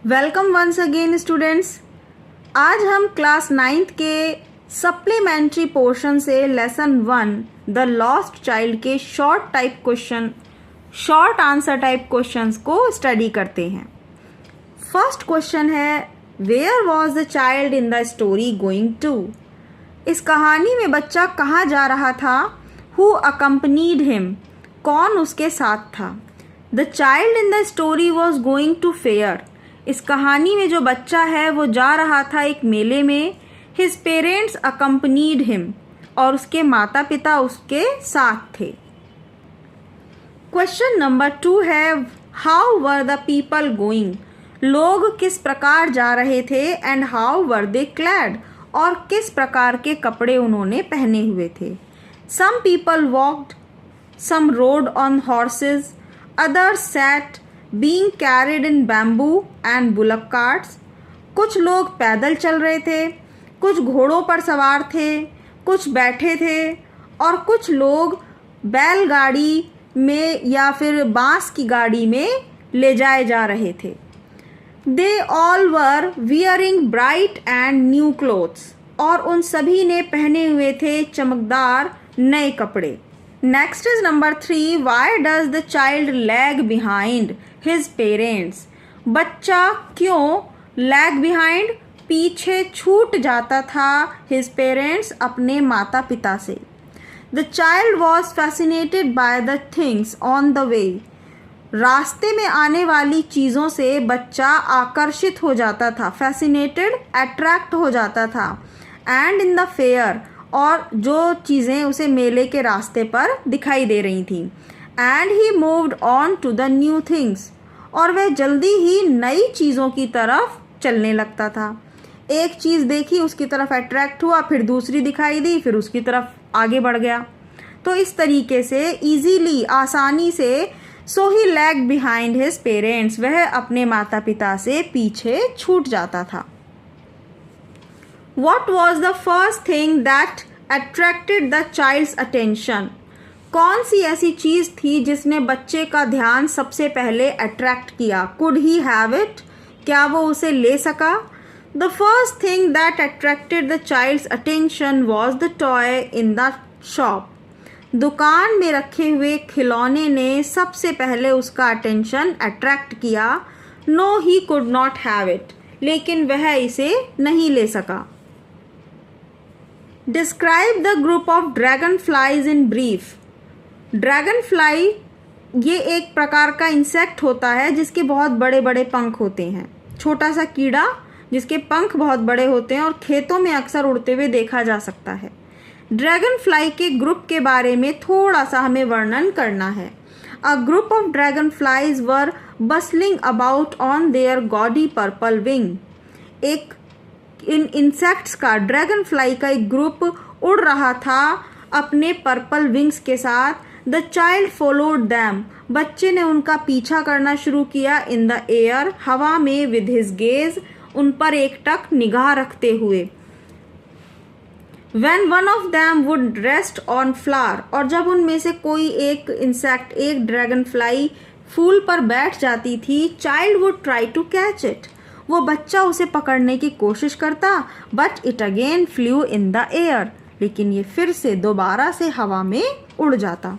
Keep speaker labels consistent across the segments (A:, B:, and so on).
A: Welcome once again students. आज हम class 9th के सप्लीमेंट्री पोर्शन से लेसन 1 द लॉस्ट चाइल्ड के शॉर्ट आंसर टाइप क्वेश्चंस को स्टडी करते हैं। फर्स्ट क्वेश्चन है, where was the child in the story going to? इस कहानी में बच्चा कहाँ जा रहा था? Who accompanied him? कौन उसके साथ था? The child in the story was going to fair. इस कहानी में जो बच्चा है वो जा रहा था एक मेले में। हिज पेरेंट्स अकम्पनीड हिम, और उसके माता पिता उसके साथ थे। क्वेश्चन नंबर 2 है, how were the people going? लोग किस प्रकार जा रहे थे? And how were they clad? और किस प्रकार के कपड़े उन्होंने पहने हुए थे? Some people walked, some rode on horses, others sat being carried in bamboo and bullock carts। कुछ लोग पैदल चल रहे थे, कुछ घोड़ों पर सवार थे, कुछ बैठे थे, और कुछ लोग बैलगाड़ी में या फिर बांस की गाड़ी में ले जाए जा रहे थे। They all were wearing bright and new clothes। और उन सभी ने पहने हुए थे चमकदार नए कपड़े। Next is number 3, why does the child lag behind his parents? बच्चा क्यों लैग बिहाइंड, पीछे छूट जाता था, हिज पेरेंट्स, अपने माता पिता से? The child was fascinated by the things on the way. रास्ते में आने वाली चीज़ों से बच्चा आकर्षित हो जाता था, फैसिनेटेड अट्रैक्ट हो जाता था। एंड इन द फेयर, और जो चीज़ें उसे मेले के रास्ते पर दिखाई दे रही थी। And he moved on to the new things, और वह जल्दी ही नई चीज़ों की तरफ चलने लगता था। एक चीज़ देखी, उसकी तरफ अट्रैक्ट हुआ, फिर दूसरी दिखाई दी, फिर उसकी तरफ आगे बढ़ गया। तो इस तरीके से ईजीली, आसानी से, सो ही लैग बिहाइंड हिज पेरेंट्स, वह अपने माता पिता से पीछे छूट जाता था। What was the first thing that attracted the child's attention? कौन सी ऐसी चीज़ थी जिसने बच्चे का ध्यान सबसे पहले अट्रैक्ट किया? Could he have it? क्या वो उसे ले सका? The first thing that attracted the child's attention was the toy in the shop। दुकान में रखे हुए खिलौने ने सबसे पहले उसका अटेंशन अट्रैक्ट किया। No, he could not have it। लेकिन वह इसे नहीं ले सका। Describe the group of dragon flies in brief. Dragon fly ये एक प्रकार का इंसेक्ट होता है जिसके बहुत बड़े बड़े पंख होते हैं। छोटा सा कीड़ा जिसके पंख बहुत बड़े होते हैं और खेतों में अक्सर उड़ते हुए देखा जा सकता है। ड्रैगन फ्लाई के ग्रुप के बारे में थोड़ा सा हमें वर्णन करना है। A group of dragon flies were bustling about on their gaudy purple wing. एक इन इंसेक्ट्स का, ड्रैगन फ्लाई का एक ग्रुप उड़ रहा था अपने पर्पल विंग्स के साथ। The child followed them. बच्चे ने उनका पीछा करना शुरू किया। इन द एयर, हवा में, विद हिज गेज, उन पर एकटक निगाह रखते हुए। When one of them would rest on flower, और जब उनमें से कोई एक इंसेक्ट, एक ड्रैगन फ्लाई फूल पर बैठ जाती थी, child would try to catch it. वो बच्चा उसे पकड़ने की कोशिश करता, but it again flew in the air. लेकिन ये फिर से दोबारा से हवा में उड़ जाता।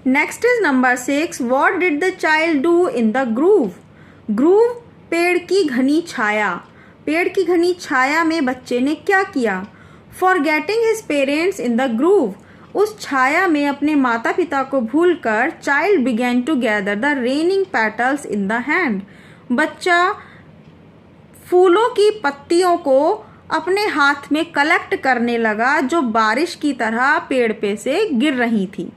A: Next is number 6, what did the child do in the groove? Groove, पेड़ की घनी छाया। पेड़ की घनी छाया में बच्चे ने क्या किया? Forgetting his parents in the grove, उस छाया में अपने माता पिता को भूलकर child began to gather the raining petals in the hand. बच्चा फूलों की पत्तियों को अपने हाथ में कलेक्ट करने लगा जो बारिश की तरह पेड़ पे से गिर रही थी।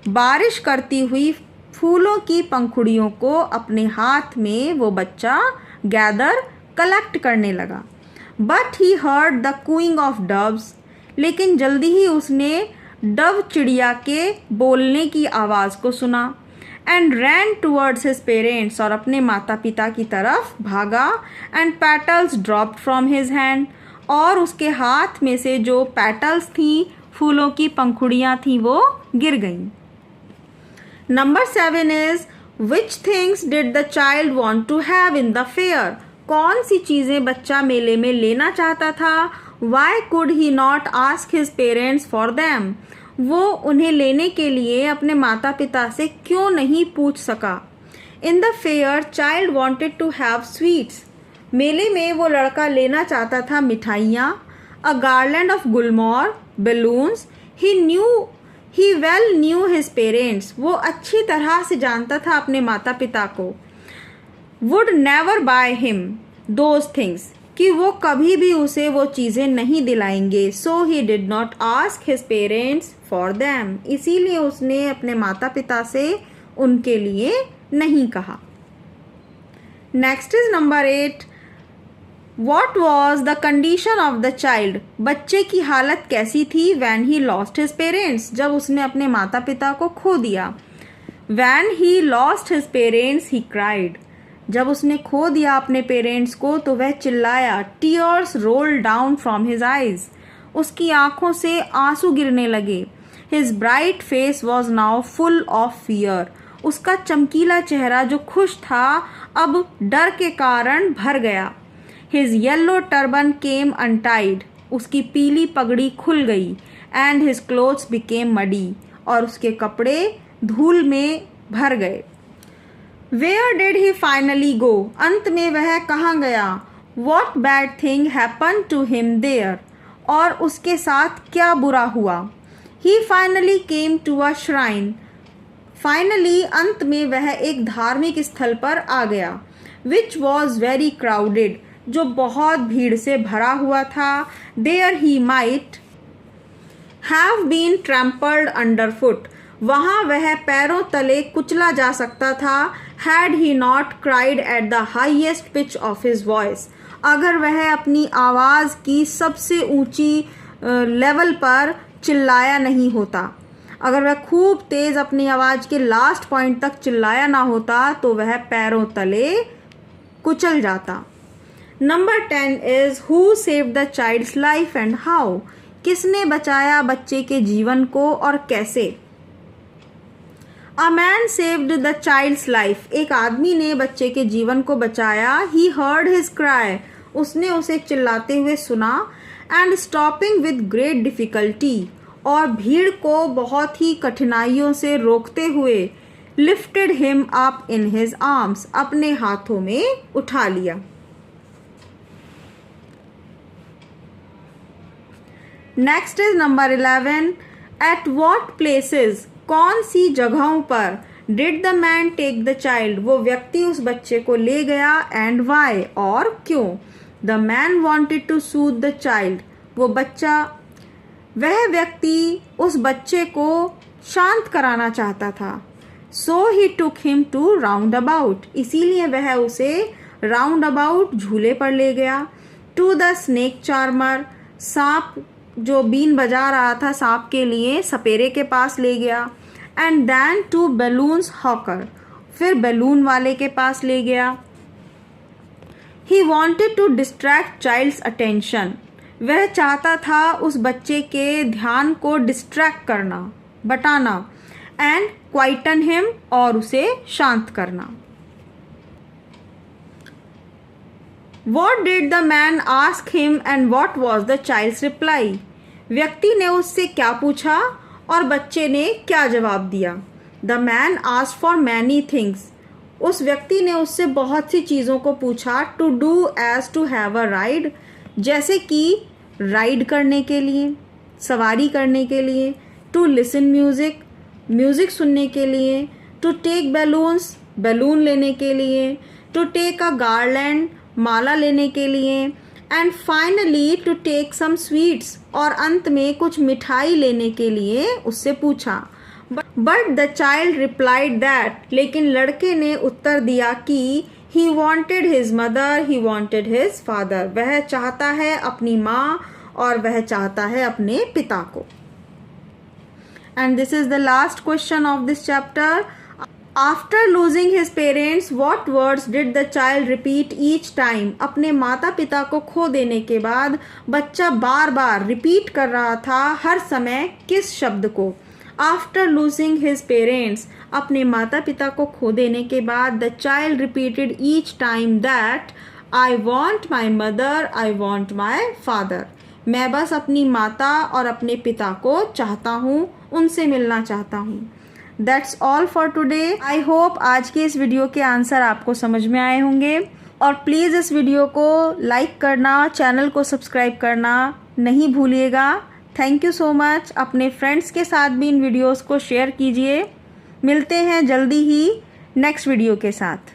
A: बारिश करती हुई फूलों की पंखुड़ियों को अपने हाथ में वो बच्चा गैदर, कलेक्ट करने लगा। But he heard the cooing of doves, लेकिन जल्दी ही उसने डव चिड़िया के बोलने की आवाज़ को सुना। And ran towards his parents, और अपने माता पिता की तरफ भागा। And petals dropped from his hand, और उसके हाथ में से जो पेटल्स थी, फूलों की पंखुड़ियाँ थीं, वो गिर गईं। Number 7 is Which things did the child want to have in the fair? कौन सी चीज़ें बच्चा मेले में लेना चाहता था? Why could he not ask his parents for them? वो उन्हें लेने के लिए अपने माता पिता से क्यों नहीं पूछ सका? In the fair, child wanted to have sweets. मेले में वो लड़का लेना चाहता था मिठाइयाँ, a garland of gulmohar, balloons. He well knew his parents. वो अच्छी तरह से जानता था अपने माता पिता को. Would never buy him those things. कि वो कभी भी उसे वो चीज़ें नहीं दिलाएंगे. So he did not ask his parents for them. इसीलिए उसने अपने माता पिता से उनके लिए नहीं कहा. Next is number 8. What was the condition of the child? बच्चे की हालत कैसी थी when he lost his parents? जब उसने अपने माता पिता को खो दिया. When he lost his parents, he cried. जब उसने खो दिया अपने पेरेंट्स को तो वह चिल्लाया. Tears rolled down from his eyes. उसकी आंखों से आंसू गिरने लगे. His bright face was now full of fear. उसका चमकीला चेहरा जो खुश था अब डर के कारण भर गया. His yellow turban came untied. उसकी पीली पगड़ी खुल गई. And his clothes became muddy. और उसके कपड़े धूल में भर गए. Where did he finally go? अंत में वह कहाँ गया? What bad thing happened to him there? और उसके साथ क्या बुरा हुआ? He finally came to a shrine. Finally अंत में वह एक धार्मिक स्थल पर आ गया. Which was very crowded. जो बहुत भीड़ से भरा हुआ था. There he might have been trampled underfoot. वहाँ वह पैरों तले कुचला जा सकता था. Had he not cried at the highest pitch of his voice. अगर वह अपनी आवाज़ की सबसे ऊंची लेवल पर चिल्लाया नहीं होता. अगर वह खूब तेज़ अपनी आवाज़ के लास्ट पॉइंट तक चिल्लाया ना होता तो वह पैरों तले कुचल जाता. Number 10 is who saved the child's life and how? किसने बचाया बच्चे के जीवन को और कैसे? A man saved the child's life. एक आदमी ने बच्चे के जीवन को बचाया. He heard his cry. उसने उसे चिल्लाते हुए सुना. And stopping with great difficulty. और भीड़ को बहुत ही कठिनाइयों से रोकते हुए lifted him up in his arms. अपने हाथों में उठा लिया. Next is number 11. At what places? कौन सी जगहों पर did the man take the child? वो व्यक्ति उस बच्चे को ले गया. And why? और क्यों? The man wanted to soothe the child. वह व्यक्ति उस बच्चे को शांत कराना चाहता था. So he took him to roundabout. इसीलिए वह उसे राउंड अबाउट झूले पर ले गया. To the snake charmer. सांप जो बीन बजा रहा था सांप के लिए सपेरे के पास ले गया. And then to balloons hawker. फिर बैलून वाले के पास ले गया. He wanted to distract child's attention. वह चाहता था उस बच्चे के ध्यान को डिस्ट्रैक्ट करना, बटाना. And quieten him. और उसे शांत करना. What did the man ask him and what was the child's reply? व्यक्ति ने उससे क्या पूछा और बच्चे ने क्या जवाब दिया? The man asked for many things. उस व्यक्ति ने उससे बहुत सी चीज़ों को पूछा. To do as to have a ride. जैसे कि राइड करने के लिए, सवारी करने के लिए. To listen music. म्यूज़िक सुनने के लिए. To take balloons. बैलून लेने के लिए. To take a garland. माला लेने के लिए. And finally to take some sweets. और अंत में कुछ मिठाई लेने के लिए उससे पूछा. But the child replied that. लेकिन लड़के ने उत्तर दिया कि he wanted his mother, he wanted his father. वह चाहता है अपनी माँ और वह चाहता है अपने पिता को. And this is the last question of this chapter. After losing his parents, what words did the child repeat each time? अपने माता पिता को खो देने के बाद बच्चा बार बार रिपीट कर रहा था हर समय किस शब्द को? आफ्टर लूजिंग हिज पेरेंट्स, अपने माता पिता को खो देने के बाद, the child repeated each time that I want my mother, I want my father. मैं बस अपनी माता और अपने पिता को चाहता हूँ, उनसे मिलना चाहता हूँ। That's all for today. I hope आज के इस वीडियो के आंसर आपको समझ में आए होंगे। और प्लीज़ इस वीडियो को लाइक करना, चैनल को सब्सक्राइब करना नहीं भूलिएगा। Thank you so much. अपने फ्रेंड्स के साथ भी इन वीडियोस को शेयर कीजिए। मिलते हैं जल्दी ही नेक्स्ट वीडियो के साथ।